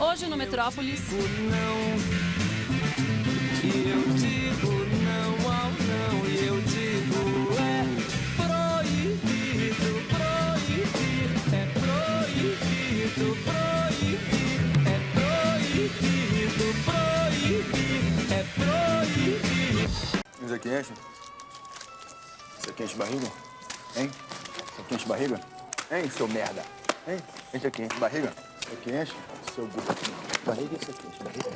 Hoje no Metrópolis... Não, e eu digo não ao não, e eu digo é proibido proibir, é proibido proibir, é proibido proibir, é proibido. Isso aqui enche? Isso aqui enche barriga? Hein? Isso aqui enche barriga? Hein, seu merda? Hein? Esse aqui enche barriga? Isso aqui enche? Seu burro. Barriga, isso aqui enche barriga.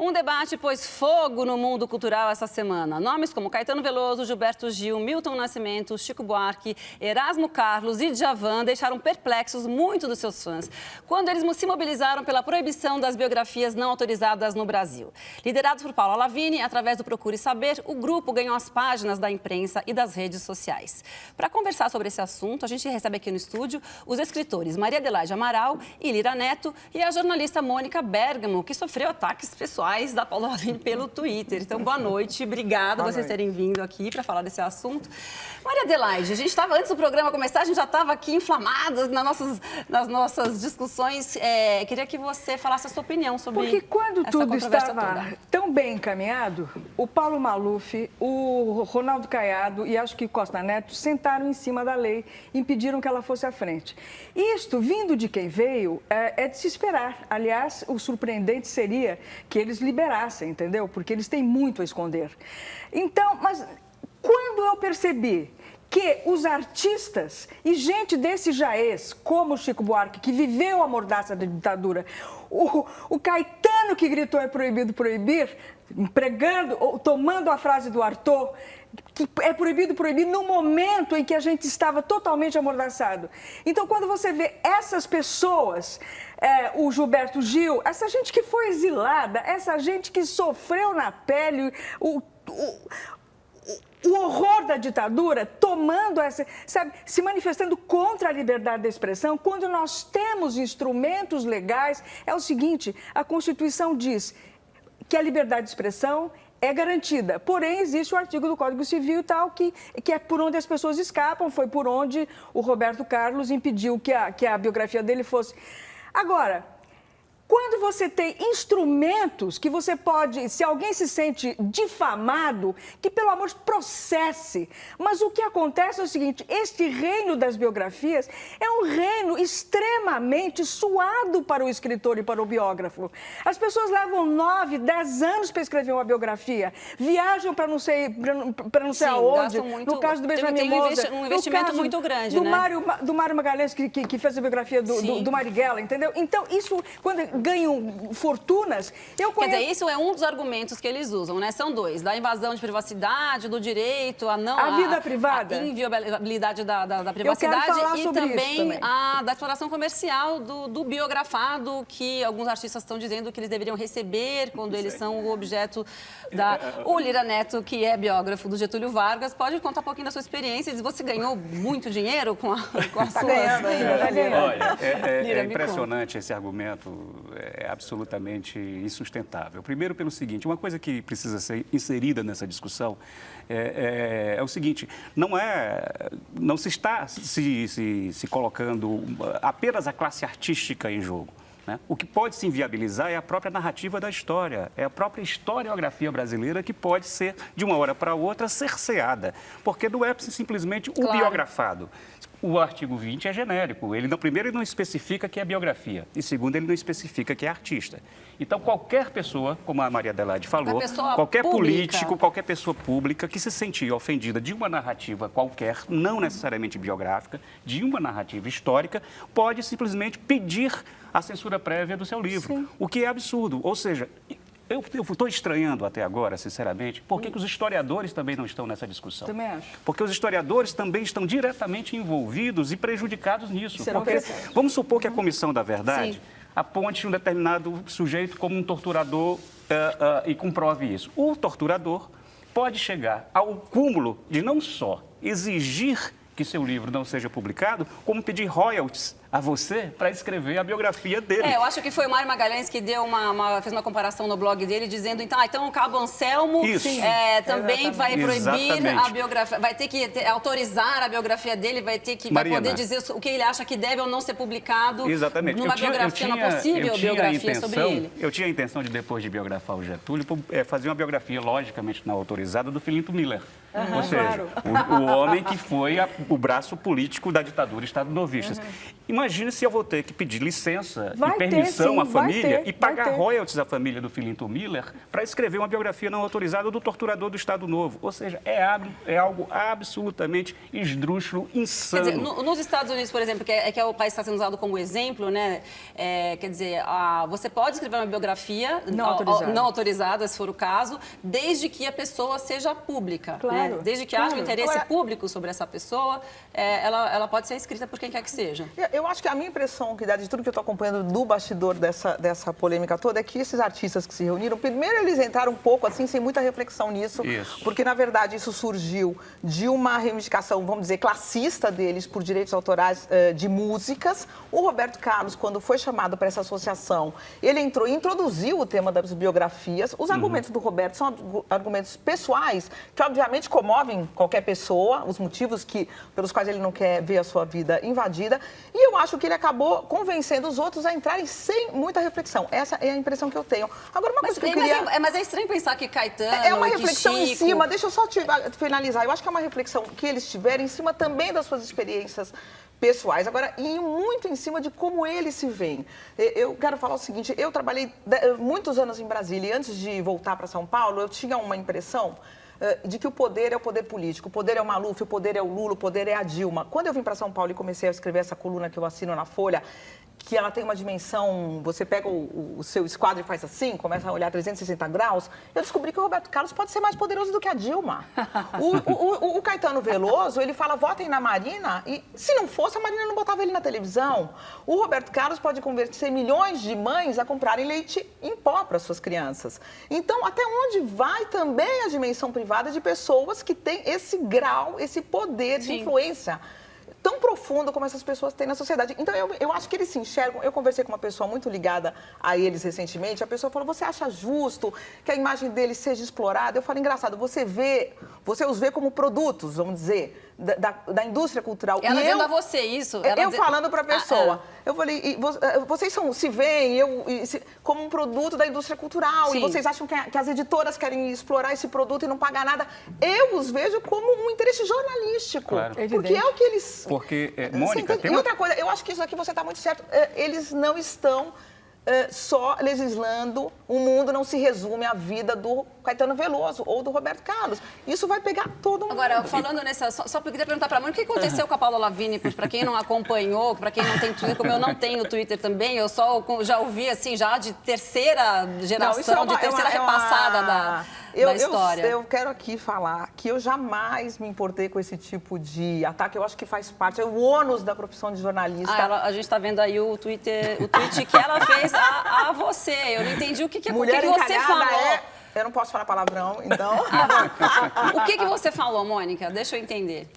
Um debate pôs fogo no mundo cultural essa semana. Nomes como Caetano Veloso, Gilberto Gil, Milton Nascimento, Chico Buarque, Erasmo Carlos e Djavan deixaram perplexos muitos dos seus fãs quando eles se mobilizaram pela proibição das biografias não autorizadas no Brasil. Liderados por Paula Lavigne, através do Procure Saber, o grupo ganhou as páginas da imprensa e das redes sociais. Para conversar sobre esse assunto, a gente recebe aqui no estúdio os escritores Maria Adelaide Amaral e Lira Neto e a jornalista Mônica Bergamo, que sofreu ataques pessoais da Paula Lavigne pelo Twitter. Então, boa noite. Obrigada por vocês terem vindo aqui para falar desse assunto. Maria Adelaide, a gente estava, antes do programa começar, a gente já estava aqui inflamada nas nossas discussões. Queria que você falasse a sua opinião sobre Porque quando essa tudo controvérsia estava toda. tão bem encaminhado, o Paulo Maluf, o Ronaldo Caiado e acho que Costa Neto sentaram em cima da lei e impediram que ela fosse à frente. Isto, vindo de quem veio, é de se esperar. Aliás, o surpreendente seria que eles liberassem, entendeu? Porque eles têm muito a esconder. Então, mas quando eu percebi que os artistas e gente desse jaez, como o Chico Buarque, que viveu a mordaça da ditadura, o Caetano, que gritou é proibido proibir, pregando, ou tomando a frase do Arthur, que é proibido proibir no momento em que a gente estava totalmente amordaçado. Então, quando você vê essas pessoas, o Gilberto Gil, essa gente que foi exilada, essa gente que sofreu na pele o horror da ditadura, tomando essa, sabe, se manifestando contra a liberdade de expressão, quando nós temos instrumentos legais, é o seguinte, a Constituição diz que a liberdade de expressão é garantida, porém existe o artigo do Código Civil e tal, que é por onde as pessoas escapam, foi por onde o Roberto Carlos impediu que a biografia dele fosse. Agora, quando você tem instrumentos que você pode, se alguém se sente difamado, que pelo amor de Deus processe. Mas o que acontece é o seguinte, este reino das biografias é um reino extremamente suado para o escritor e para o biógrafo. As pessoas levam 9, 10 anos para escrever uma biografia, viajam para não sei aonde, muito, no caso do Benjamin Moser, um investimento muito grande, do né? Do Mário Magalhães, que fez a biografia do Marighella, entendeu? Então, isso, quando ganham fortunas, eu conheço... Quer dizer, isso é um dos argumentos que eles usam, né? São dois, da invasão de privacidade, do direito a vida privada, a inviolabilidade da privacidade e também da exploração comercial do biografado, que alguns artistas estão dizendo que eles deveriam receber quando eles são o objeto da... O Lira Neto, que é biógrafo do Getúlio Vargas, pode contar um pouquinho da sua experiência? Você ganhou muito dinheiro com a sua... Olha, é impressionante esse argumento. É absolutamente insustentável. Primeiro pelo seguinte, uma coisa que precisa ser inserida nessa discussão é o seguinte, não se está se colocando apenas a classe artística em jogo. Né? O que pode se inviabilizar é a própria narrativa da história, é a própria historiografia brasileira que pode ser, de uma hora para outra, cerceada, porque não é simplesmente o biografado. O artigo 20 é genérico. Primeiro, ele não especifica que é biografia. E, segundo, ele não especifica que é artista. Então, qualquer pessoa, como a Maria Adelaide falou, qualquer político, qualquer pessoa pública que se sentir ofendida de uma narrativa qualquer, não necessariamente biográfica, de uma narrativa histórica, pode simplesmente pedir a censura prévia do seu livro. Sim. O que é absurdo. Ou seja... Eu estou estranhando até agora, sinceramente, por que os historiadores também não estão nessa discussão? Também acho. Porque os historiadores também estão diretamente envolvidos e prejudicados nisso. Porque, vamos supor que a Comissão da Verdade aponte um determinado sujeito como um torturador e comprove isso. O torturador pode chegar ao cúmulo de não só exigir que seu livro não seja publicado, como pedir royalties a você para escrever a biografia dele. Eu acho que foi o Mário Magalhães que deu fez uma comparação no blog dele, dizendo, então o Cabo Anselmo também vai proibir a biografia, vai ter que autorizar a biografia dele, vai poder dizer o que ele acha que deve ou não ser publicado numa biografia, uma possível biografia sobre ele. Eu tinha a intenção de, depois de biografar o Getúlio, fazer uma biografia, logicamente não autorizada, do Filinto Miller. Ou seja, o homem que foi o braço político da ditadura estado-novistas. Imagine se eu vou ter que pedir licença e permissão à família e pagar royalties à família do Filinto Miller para escrever uma biografia não autorizada do torturador do Estado Novo. Ou seja, é algo absolutamente esdrúxulo, insano. Quer dizer, nos Estados Unidos, por exemplo, que é o país que está sendo usado como exemplo, né? Quer dizer, você pode escrever uma biografia não autorizada, se for o caso, desde que a pessoa seja pública. Claro, né? Desde que haja um interesse público sobre essa pessoa, ela pode ser escrita por quem quer que seja. Eu acho que a minha impressão, que dá de tudo que eu estou acompanhando do bastidor dessa polêmica toda, é que esses artistas que se reuniram, primeiro eles entraram um pouco assim, sem muita reflexão nisso, porque na verdade isso surgiu de uma reivindicação, vamos dizer, classista deles por direitos autorais de músicas. O Roberto Carlos, quando foi chamado para essa associação, ele entrou e introduziu o tema das biografias. Os argumentos do Roberto são argumentos pessoais, que obviamente comovem qualquer pessoa, os motivos pelos quais ele não quer ver a sua vida invadida. E eu acho que ele acabou convencendo os outros a entrarem sem muita reflexão. Essa é a impressão que eu tenho. Agora, uma coisa que eu queria... Mas é estranho pensar que Caetano, é uma reflexão Chico... em cima, deixa eu só finalizar. Eu acho que é uma reflexão que eles tiveram em cima também das suas experiências pessoais. Agora, e muito em cima de como eles se veem. Eu quero falar o seguinte, eu trabalhei muitos anos em Brasília e antes de voltar para São Paulo, eu tinha uma impressão de que o poder é o poder político, o poder é o Maluf, o poder é o Lula, o poder é a Dilma. Quando eu vim para São Paulo e comecei a escrever essa coluna que eu assino na Folha, que ela tem uma dimensão, você pega o seu esquadro e faz assim, começa a olhar 360 graus, eu descobri que o Roberto Carlos pode ser mais poderoso do que a Dilma. O Caetano Veloso, ele fala, votem na Marina, e se não fosse, a Marina não botava ele na televisão. O Roberto Carlos pode convencer milhões de mães a comprarem leite em pó para suas crianças. Então, até onde vai também a dimensão privada de pessoas que têm esse grau, esse poder de influência tão profundo como essas pessoas têm na sociedade. Então, eu acho que eles se enxergam... Eu conversei com uma pessoa muito ligada a eles recentemente. A pessoa falou, você acha justo que a imagem deles seja explorada? Eu falei, engraçado, você os vê como produtos, vamos dizer, da indústria cultural. Ela dizendo a você isso? Falando para a pessoa. Eu falei, vocês se veem como um produto da indústria cultural. Sim. E vocês acham que as editoras querem explorar esse produto e não pagar nada? Eu os vejo como um interesse jornalístico. Claro. Porque é o que eles... Porque, Mônica... E outra coisa, eu acho que isso aqui você está muito certo. Eles não estão só legislando, o mundo não se resume à vida do Caetano Veloso ou do Roberto Carlos. Isso vai pegar todo mundo. Agora, falando nessa... Só queria perguntar para a Mônica, o que aconteceu com a Paula Lavigne? Para quem não acompanhou, para quem não tem Twitter, como eu não tenho Twitter também, eu já ouvi, assim, já de terceira geração, de terceira repassada da história. Eu quero aqui falar que eu jamais me importei com esse tipo de ataque. Eu acho que faz parte, é o ônus da profissão de jornalista. A gente está vendo aí o tweet que ela fez a você. Eu não entendi o que você falou. Eu não posso falar palavrão, então... O que você falou, Mônica? Deixa eu entender.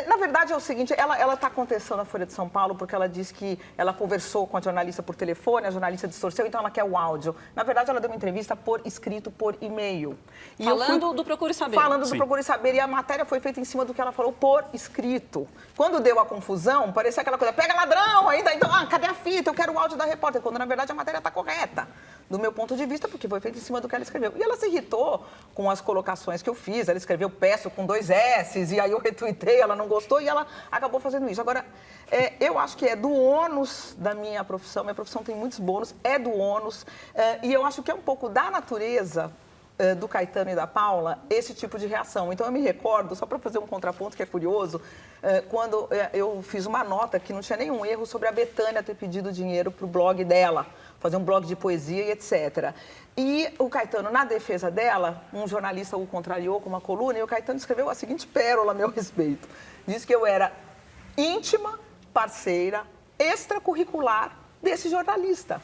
Na verdade, é o seguinte, ela está contestando a Folha de São Paulo porque ela disse que ela conversou com a jornalista por telefone, a jornalista distorceu, então ela quer o áudio. Na verdade, ela deu uma entrevista por escrito, por e-mail. Falando do Procure Saber. Falando do Procure Saber, e a matéria foi feita em cima do que ela falou por escrito. Quando deu a confusão, parecia aquela coisa, pega ladrão, ainda, então, cadê a fita? Eu quero o áudio da repórter. Quando, na verdade, a matéria está correta, do meu ponto de vista, porque foi feita em cima do que ela escreveu. E ela se irritou com as colocações que eu fiz. Ela escreveu peço com 2 S's, e aí eu retuitei, ela não gostou e ela acabou fazendo isso. Agora, eu acho que é do ônus da minha profissão tem muitos bônus, é do ônus, e eu acho que é um pouco da natureza do Caetano e da Paula esse tipo de reação. Então, eu me recordo, só para fazer um contraponto que é curioso, quando eu fiz uma nota que não tinha nenhum erro sobre a Bethânia ter pedido dinheiro para o blog dela, fazer um blog de poesia e etc. E o Caetano, na defesa dela, um jornalista o contrariou com uma coluna, e o Caetano escreveu a seguinte pérola a meu respeito. Disse que eu era íntima, parceira, extracurricular desse jornalista.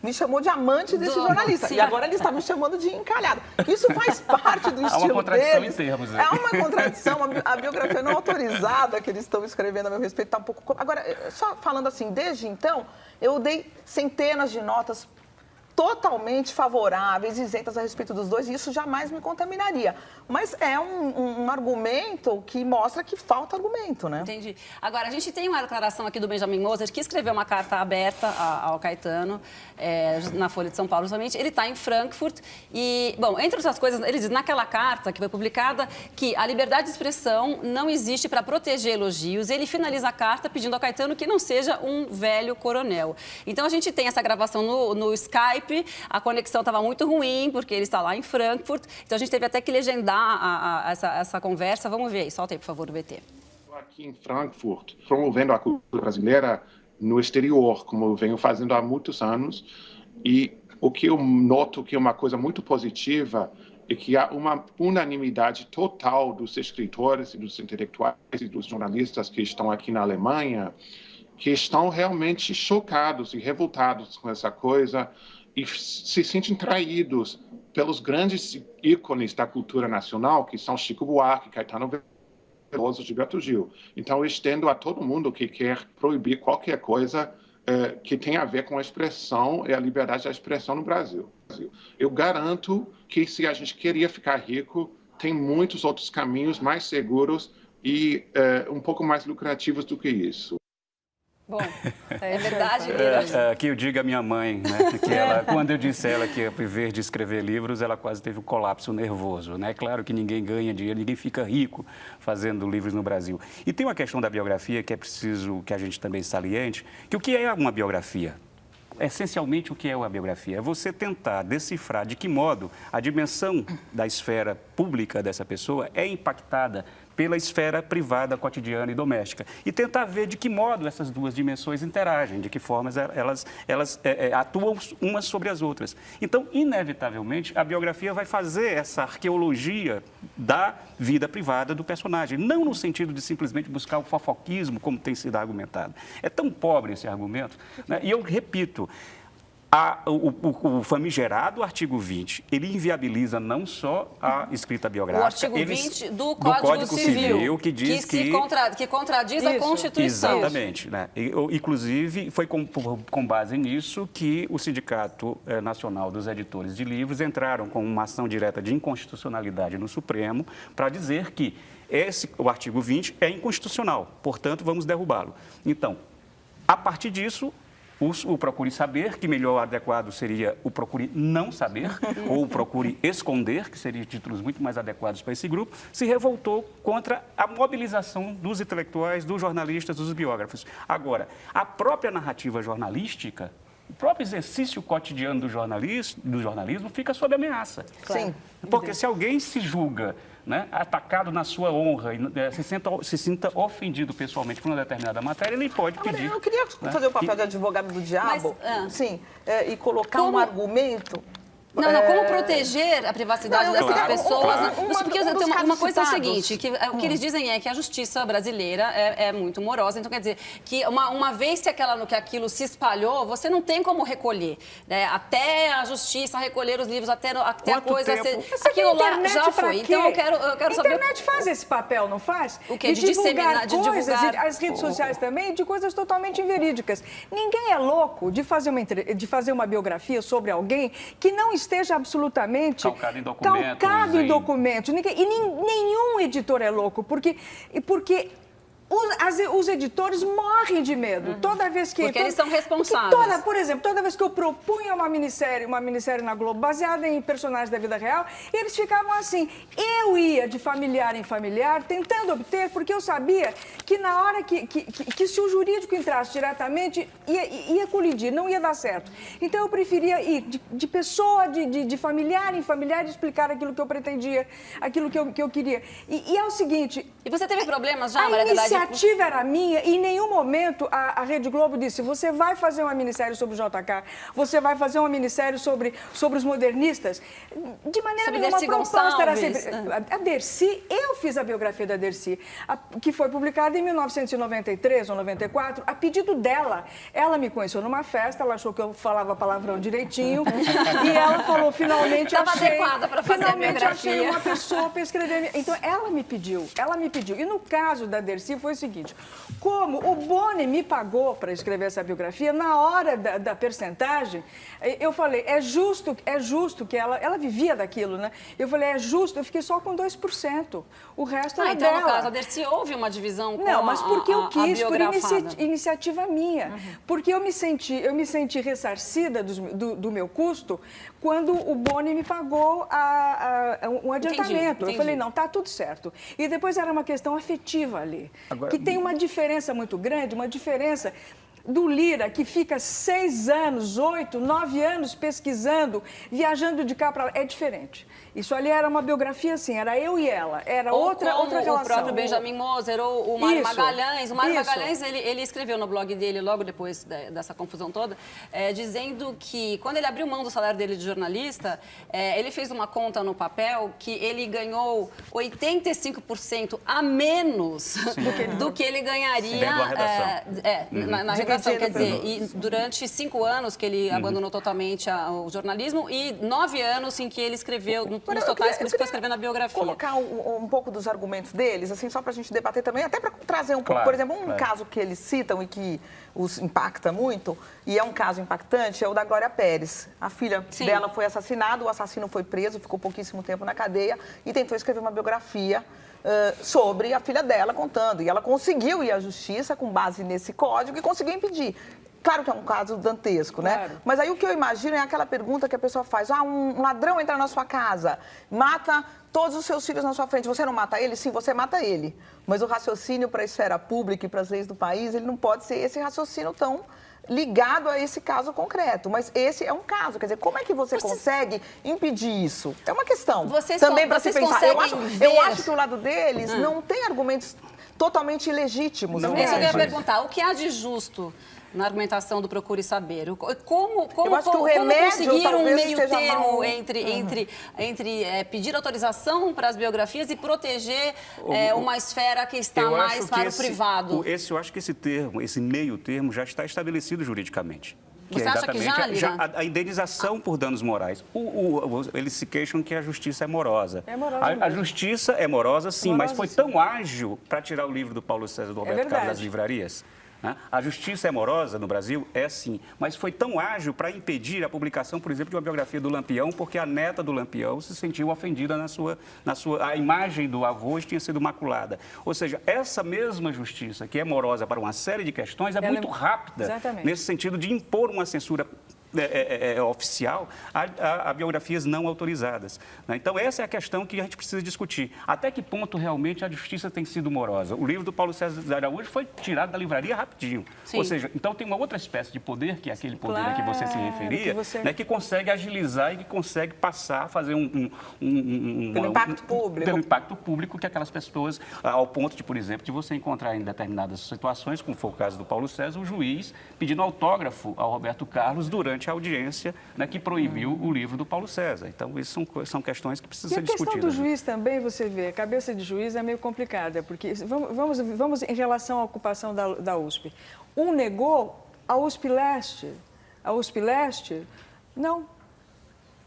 Me chamou de amante desse jornalista. Sim. E agora ele está me chamando de encalhado. Isso faz parte do Há estilo uma contradição deles. em termos. Né? É uma contradição. A biografia não autorizada que eles estão escrevendo a meu respeito está um pouco... Agora, só falando assim, desde então, eu dei centenas de notas totalmente favoráveis, isentas a respeito dos dois, e isso jamais me contaminaria. Mas é um argumento que mostra que falta argumento, né? Entendi. Agora, a gente tem uma declaração aqui do Benjamin Moser, que escreveu uma carta aberta ao Caetano, na Folha de São Paulo, justamente. Ele está em Frankfurt e, bom, entre outras coisas, ele diz naquela carta que foi publicada que a liberdade de expressão não existe para proteger elogios. Ele finaliza a carta pedindo ao Caetano que não seja um velho coronel. Então, a gente tem essa gravação no Skype. A conexão estava muito ruim, porque ele está lá em Frankfurt. Então, a gente teve até que legendar essa conversa. Vamos ver aí. Solta aí, por favor, o VT. Estou aqui em Frankfurt, promovendo a cultura brasileira no exterior, como eu venho fazendo há muitos anos. E o que eu noto que é uma coisa muito positiva é que há uma unanimidade total dos escritores e dos intelectuais e dos jornalistas que estão aqui na Alemanha, que estão realmente chocados e revoltados com essa coisa e se sentem traídos pelos grandes ícones da cultura nacional, que são Chico Buarque, Caetano Veloso, Gilberto Gil. Então, eu estendo a todo mundo que quer proibir qualquer coisa que tenha a ver com a expressão e a liberdade da expressão no Brasil. Eu garanto que, se a gente queria ficar rico, tem muitos outros caminhos mais seguros e um pouco mais lucrativos do que isso. Bom, é verdade, Lira. Que eu diga a minha mãe, né? Que ela, quando eu disse a ela que ia viver de escrever livros, ela quase teve um colapso nervoso, né? Claro que ninguém ganha dinheiro, ninguém fica rico fazendo livros no Brasil. E tem uma questão da biografia que é preciso que a gente também saliente, que o que é uma biografia? Essencialmente, o que é uma biografia? É você tentar decifrar de que modo a dimensão da esfera pública dessa pessoa é impactada pela esfera privada, cotidiana e doméstica. E tentar ver de que modo essas duas dimensões interagem, de que formas elas atuam umas sobre as outras. Então, inevitavelmente, a biografia vai fazer essa arqueologia da vida privada do personagem. Não no sentido de simplesmente buscar o fofoquismo, como tem sido argumentado. É tão pobre esse argumento, né? E eu repito, o famigerado artigo 20, ele inviabiliza não só a escrita biográfica... O artigo 20 do Código Civil, que diz que contradiz a Constituição. Exatamente. Né? Inclusive, foi com base nisso que o Sindicato Nacional dos Editores de Livros entraram com uma ação direta de inconstitucionalidade no Supremo para dizer que o artigo 20 é inconstitucional, portanto, vamos derrubá-lo. Então, a partir disso... O procure saber, que melhor adequado seria o procure não saber, ou o procure esconder, que seriam títulos muito mais adequados para esse grupo, se revoltou contra a mobilização dos intelectuais, dos jornalistas, dos biógrafos. Agora, a própria narrativa jornalística, o próprio exercício cotidiano do jornalismo fica sob ameaça. Claro. Sim. Porque se alguém se julga, né, atacado na sua honra e se sinta ofendido pessoalmente por uma determinada matéria, ele pode pedir... Eu queria fazer o papel de advogado do diabo, e colocar um argumento... Como proteger a privacidade dessas pessoas? Porque uma coisa é o seguinte, que o que eles dizem é que a justiça brasileira é muito morosa. Então, quer dizer, que uma vez que aquilo se espalhou, você não tem como recolher. Né? Até a justiça recolher os livros, até a coisa... Aquilo lá já foi. Então, eu quero saber... A internet faz esse papel, não faz? O quê? De disseminar, de divulgar... As redes sociais também, de coisas totalmente inverídicas. Ninguém é louco de fazer uma biografia sobre alguém que não esteja absolutamente calcado em documentos. E nenhum editor é louco, porque os editores morrem de medo. Toda vez que... Porque eles são responsáveis. Por exemplo, toda vez que eu propunha uma minissérie na Globo baseada em personagens da vida real, eles ficavam assim. Eu ia de familiar em familiar, tentando obter, porque eu sabia que na hora que se o jurídico entrasse diretamente, ia colidir, não ia dar certo. Então, eu preferia ir de pessoa, de familiar em familiar, e explicar aquilo que eu pretendia, aquilo que eu queria. E é o seguinte... E você teve problemas já, Maria Adelaide, iniciativa era minha e em nenhum momento a Rede Globo disse: você vai fazer uma minissérie sobre o JK, você vai fazer uma minissérie sobre os modernistas. De maneira sobre nenhuma, a Dercy proposta era Gonçalves. sempre... A Dercy, eu fiz a biografia da Dercy, que foi publicada em 1993 ou 94, a pedido dela. Ela me conheceu numa festa, ela achou que eu falava palavrão direitinho e ela falou: finalmente Estava achei, adequada para fazer a finalmente biografia. achei uma pessoa para escrever. Então, ela me pediu. E no caso da Dercy foi o seguinte: como o Boni me pagou para escrever essa biografia, na hora da percentagem, eu falei: é justo que ela vivia daquilo, né? Eu falei: é justo, eu fiquei só com 2%. O resto era então, dela. no caso, a Dercy houve uma divisão com Não, mas porque eu quis, por biografada. iniciativa minha. Porque eu me senti ressarcida do meu custo quando o Boni me pagou um adiantamento. Entendi. Eu falei: não, tá tudo certo. E depois era uma questão afetiva ali. Agora, que tem uma diferença muito grande, uma diferença do Lira, que fica 6 anos, 8, 9 anos pesquisando, viajando de cá para lá. É diferente. Isso ali era uma biografia assim, era eu e ela, era Ou outra relação. o próprio Benjamin Moser ou o Mário Isso, Magalhães. O Mário isso. Magalhães, ele escreveu no blog dele, logo depois dessa confusão toda, dizendo que quando ele abriu mão do salário dele de jornalista, ele fez uma conta no papel que ele ganhou 85% a menos do que ele ganharia Dentro da redação. na redação. Quer dizer, e durante 5 anos que ele abandonou totalmente o jornalismo e 9 anos em que ele escreveu, nos totais que ele ficou escrevendo a biografia. Colocar um pouco dos argumentos deles, assim, só para a gente debater também, até para trazer um pouco. Claro, Por exemplo, um claro. caso que eles citam e que os impacta muito, e é um caso impactante, é o da Glória Pérez. A filha Sim. dela foi assassinada, o assassino foi preso, ficou pouquíssimo tempo na cadeia e tentou escrever uma biografia sobre a filha dela, contando. E ela conseguiu ir à justiça com base nesse código e conseguiu impedir. Claro que é um caso dantesco, né? Claro. Mas aí o que eu imagino é aquela pergunta que a pessoa faz: um ladrão entra na sua casa, mata todos os seus filhos na sua frente, você não mata ele? Sim, você mata ele. Mas o raciocínio para a esfera pública e para as leis do país, ele não pode ser esse raciocínio tão ligado a esse caso concreto. Mas esse é um caso. Quer dizer, como é que você consegue impedir isso? É uma questão também para se pensar. Eu acho que o lado deles não tem argumentos totalmente ilegítimos. Não, né? Isso eu ia mas- perguntar. O que há de justo na argumentação do Procure Saber? Como Eu acho que o remédio conseguir um talvez meio esteja termo mal. entre pedir autorização para as biografias e proteger uma esfera que está Eu mais acho que para o privado? eu acho que esse termo, esse meio termo, já está estabelecido juridicamente. Você acha que já, Lira? a indenização por danos morais. Eles se queixam que a justiça é morosa. É morosa A mesmo. justiça é morosa, sim, Morosa, mas foi sim. tão ágil para tirar o livro do Paulo César do Roberto Carlos verdade. das livrarias. Né? A justiça é morosa no Brasil? É sim, mas foi tão ágil para impedir a publicação, por exemplo, de uma biografia do Lampião, porque a neta do Lampião se sentiu ofendida a imagem do avô tinha sido maculada. Ou seja, essa mesma justiça, que é morosa para uma série de questões, é Ela muito é- rápida Exatamente. nesse sentido de impor uma censura oficial a biografias não autorizadas. Né? Então, essa é a questão que a gente precisa discutir. Até que ponto realmente a justiça tem sido morosa? O livro do Paulo César de Araújo foi tirado da livraria rapidinho. Sim. Ou seja, então tem uma outra espécie de poder, que é aquele poder a que você se Claro, referia, que você- né, que consegue agilizar e que consegue passar, fazer Pelo impacto público. Pelo impacto público que aquelas pessoas, ao ponto de, por exemplo, de você encontrar em determinadas situações, como foi o caso do Paulo César, o juiz pedindo autógrafo ao Roberto Carlos durante a audiência, né, que proibiu o livro do Paulo César. Então, isso são questões que E precisam a ser questão discutidas. do juiz também, você vê, a cabeça de juiz é meio complicada, porque vamos em relação à ocupação da USP. Um negou a USP Leste. A USP Leste, não.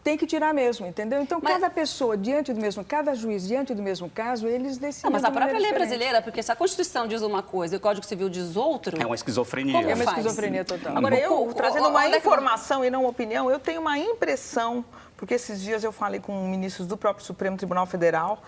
Tem que tirar mesmo, entendeu? Então, cada pessoa diante do mesmo, cada juiz diante do mesmo caso, eles decidem. Não, mas a de própria maneira lei diferente. brasileira, porque se a Constituição diz uma coisa e o Código Civil diz outra... É uma esquizofrenia. Como É uma faz? esquizofrenia total. Agora, eu, trazendo uma onde é que- informação e não opinião, eu tenho uma impressão, porque esses dias eu falei com ministros do próprio Supremo Tribunal Federal,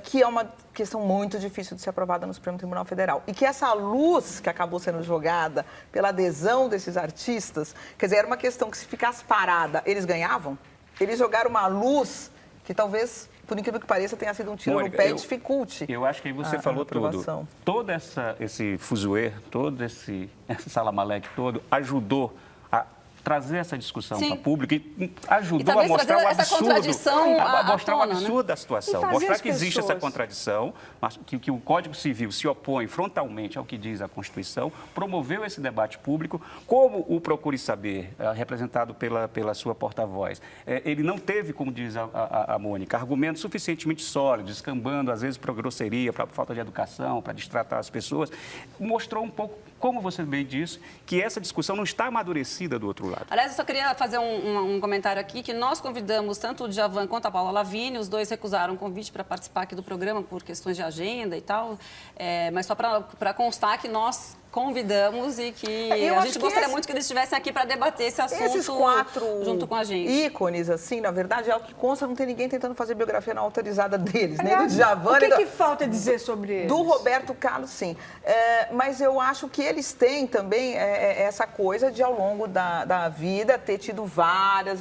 que é uma questão muito difícil de ser aprovada no Supremo Tribunal Federal. E que essa luz que acabou sendo jogada pela adesão desses artistas, quer dizer, era uma questão que se ficasse parada, eles ganhavam? Eles jogaram uma luz que talvez, por incrível que pareça, tenha sido um tiro Mônica, no pé e dificulte. Eu acho que aí você a falou tudo. aprovação. Todo esse fuzuê, todo esse salamaleque todo ajudou a trazer essa discussão Sim. para o público e ajudou talvez a mostrar o trazer essa absurdo, contradição à mostrar o tona, né? absurdo da situação, E fazer mostrar as que existe essa pessoas- contradição, mas que o Código Civil se opõe frontalmente ao que diz a Constituição, promoveu esse debate público, como o Procure Saber, representado pela sua porta-voz. Ele não teve, como diz a Mônica, argumentos suficientemente sólidos, escambando, às vezes, para grosseria, para falta de educação, para destratar as pessoas. Mostrou um pouco, como você bem disse, que essa discussão não está amadurecida do outro lado. Aliás, eu só queria fazer um comentário aqui, que nós convidamos tanto o Djavan quanto a Paula Lavigne, os dois recusaram o convite para participar aqui do programa por questões de agenda e tal, mas só para constar que nós convidamos e que Eu a acho gente que gostaria muito que eles estivessem aqui para debater esse assunto Esses 4 junto com a gente. ícones, assim, na verdade, é o que consta, não tem ninguém tentando fazer biografia não autorizada deles, nem do Aliás, Djavan, o nem que falta dizer sobre eles? do Roberto Carlos, sim. Mas eu acho que eles têm também essa coisa de, ao longo da vida, ter tido várias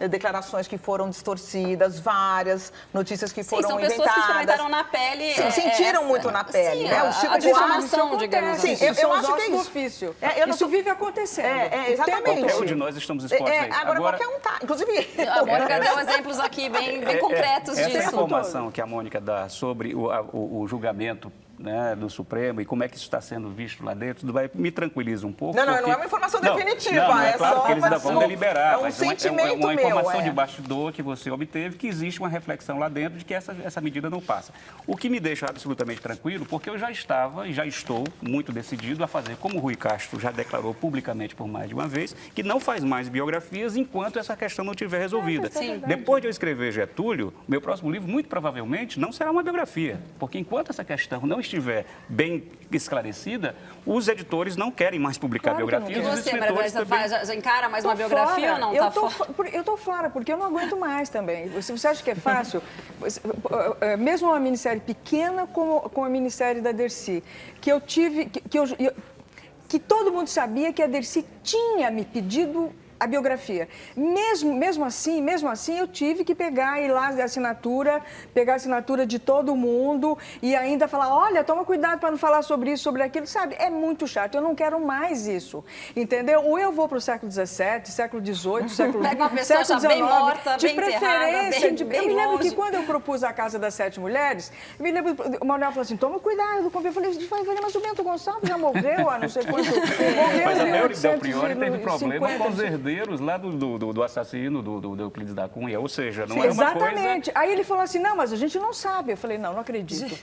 declarações que foram distorcidas, várias notícias que foram são inventadas. pessoas que experimentaram na pele. Sim, sentiram muito na pele, Sim, né? O Chico a Buarque, difamação, digamos Sim, assim. eu acho que é do isso. ofício. Eu não Isso tô- vive acontecendo. Exatamente. Qualquer um de nós estamos expostos a isso. Agora, qualquer um tá. Inclusive... A Mônica deu exemplos aqui bem concretos Essa disso. informação que a Mônica dá sobre o julgamento, né, do Supremo e como é que isso está sendo visto lá dentro, me tranquiliza um pouco. Não é uma informação definitiva. Não, é claro só que eles ainda vão deliberar, É um mas sentimento uma informação meu. de bastidor que você obteve, que existe uma reflexão lá dentro de que essa medida não passa. O que me deixa absolutamente tranquilo, porque eu já estava e já estou muito decidido a fazer, como o Rui Castro já declarou publicamente por mais de uma vez, que não faz mais biografias enquanto essa questão não estiver resolvida. Sim. Depois de eu escrever Getúlio, meu próximo livro, muito provavelmente, não será uma biografia, porque enquanto essa questão não estiver bem esclarecida, os editores não querem mais publicar Claro que não biografias. E Os você, Maria escritores Teresa, também... já encara mais Tô uma biografia fora. ou não? Eu tô fora, porque eu não aguento mais também. Você acha que é fácil? Mesmo uma minissérie pequena como a minissérie da Dercy, que eu tive... que todo mundo sabia que a Dercy tinha me pedido a biografia. Mesmo assim, eu tive que pegar e ir lá pegar a assinatura de todo mundo e ainda falar, olha, toma cuidado para não falar sobre isso, sobre aquilo, sabe? É muito chato, eu não quero mais isso, entendeu? Ou eu vou para o século XVII, século XVIII, século Pega uma pessoa já século bem XIX, morta, de bem preferência. enterrada, bem Eu me lembro longe. que quando eu propus a Casa das 7 Mulheres, o Manuel falou assim, toma cuidado, eu falei, mas o Bento Gonçalves já morreu há não sei quanto. Morreu Mas a em Mauri Del Priore teve 1850, problema com os herdeiros lá do assassino do Euclides da Cunha, ou seja, não era uma coisa... Exatamente. Aí ele falou assim, não, mas a gente não sabe. Eu falei, não acredito.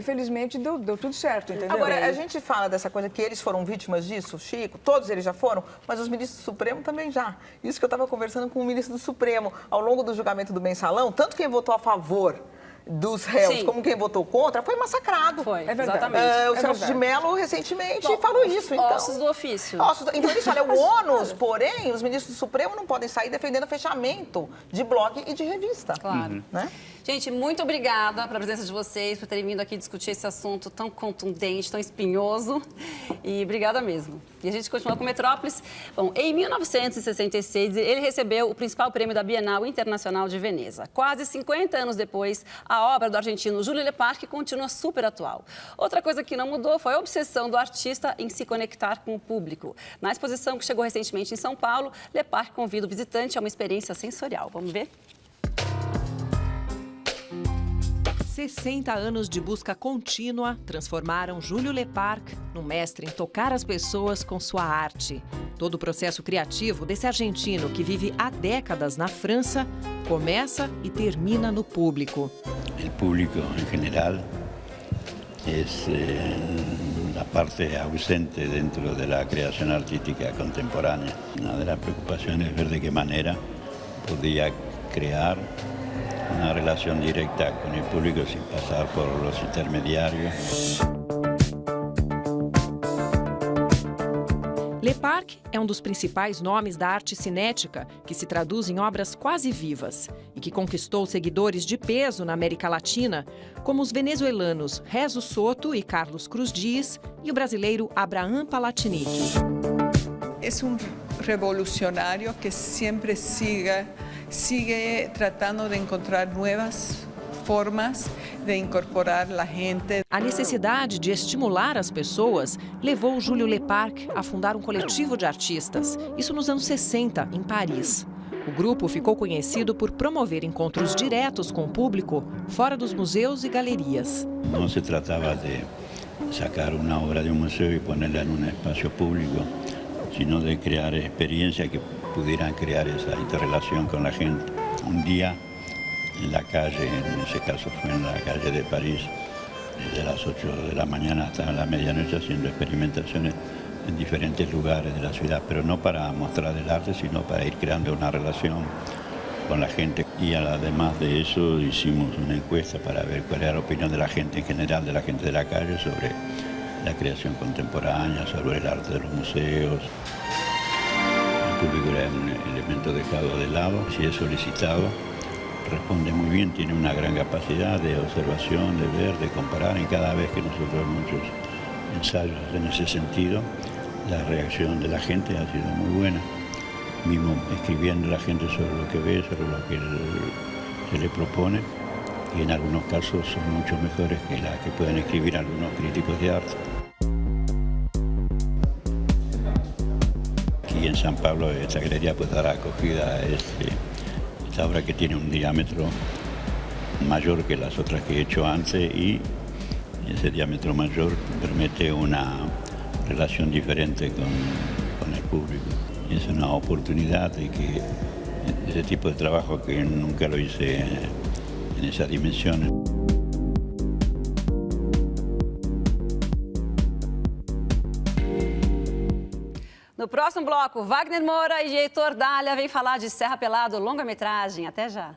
Felizmente deu tudo certo, entendeu? Agora, a gente fala dessa coisa que eles foram vítimas disso, Chico, todos eles já foram, mas os ministros do Supremo também já. Isso que eu estava conversando com o ministro do Supremo ao longo do julgamento do Mensalão, tanto quem votou a favor dos réus, Sim. como quem votou contra, foi massacrado. Foi, É verdade. exatamente. O Celso de Mello, recentemente, Bom, falou isso, então. Ossos do ofício. Então, isso, olha, o ônus, porém, os ministros do Supremo não podem sair defendendo fechamento de blog e de revista. Claro. Né? Gente, muito obrigada pela presença de vocês, por terem vindo aqui discutir esse assunto tão contundente, tão espinhoso. E obrigada mesmo. E a gente continua com Metrópolis. Bom, em 1966, ele recebeu o principal prêmio da Bienal Internacional de Veneza. Quase 50 anos depois, a obra do argentino Júlio Leparc continua super atual. Outra coisa que não mudou foi a obsessão do artista em se conectar com o público. Na exposição que chegou recentemente em São Paulo, Leparc convida o visitante a uma experiência sensorial. Vamos ver? 60 anos de busca contínua transformaram Júlio Leparc num mestre em tocar as pessoas com sua arte. Todo o processo criativo desse argentino que vive há décadas na França começa e termina no público. El público en general es la parte ausente dentro de la creación artística contemporánea. Una de las preocupaciones es ver de qué manera podía crear una relación directa con el público sin pasar por los intermediarios. Leparc é um dos principais nomes da arte cinética, que se traduz em obras quase vivas e que conquistou seguidores de peso na América Latina, como os venezuelanos Rezo Soto e Carlos Cruz Dias e o brasileiro Abraham Palatinic. Es un revolucionario que siempre sigue tratando de encontrar nuevas formas de incorporar a gente. A necessidade de estimular as pessoas levou Júlio Leparc a fundar um coletivo de artistas. Isso nos anos 60, em Paris. O grupo ficou conhecido por promover encontros diretos com o público fora dos museus e galerias. Não se tratava de sacar uma obra de um museu e pô-la em espaço público, sino de criar experiencias que pudieran crear esa interrelación con la gente. Un día en la calle, en ese caso fue en la calle de París, desde las 8 de la mañana hasta la medianoche haciendo experimentaciones en diferentes lugares de la ciudad, pero no para mostrar el arte, sino para ir creando una relación con la gente. Y además de eso hicimos una encuesta para ver cuál era la opinión de la gente en general, de la gente de la calle, sobre la creación contemporánea, sobre el arte de los museos. El público era un elemento dejado de lado, si es solicitado, responde muy bien, tiene una gran capacidad de observación, de ver, de comparar. Y cada vez que nosotros hemos muchos ensayos en ese sentido, la reacción de la gente ha sido muy buena. Mismo escribiendo la gente sobre lo que ve, sobre lo que se le propone, y en algunos casos son mucho mejores que las que pueden escribir algunos críticos de arte. Aquí en San Pablo esta galería pues dará acogida a esta obra que tiene un diámetro mayor que las otras que he hecho antes, y ese diámetro mayor permite una relación diferente con el público. Es una oportunidad de que ese tipo de trabajo que nunca lo hice en esas dimensiones. No próximo bloco, Wagner Moura e Heitor Dália vêm falar de Serra Pelado, longa-metragem. Até já.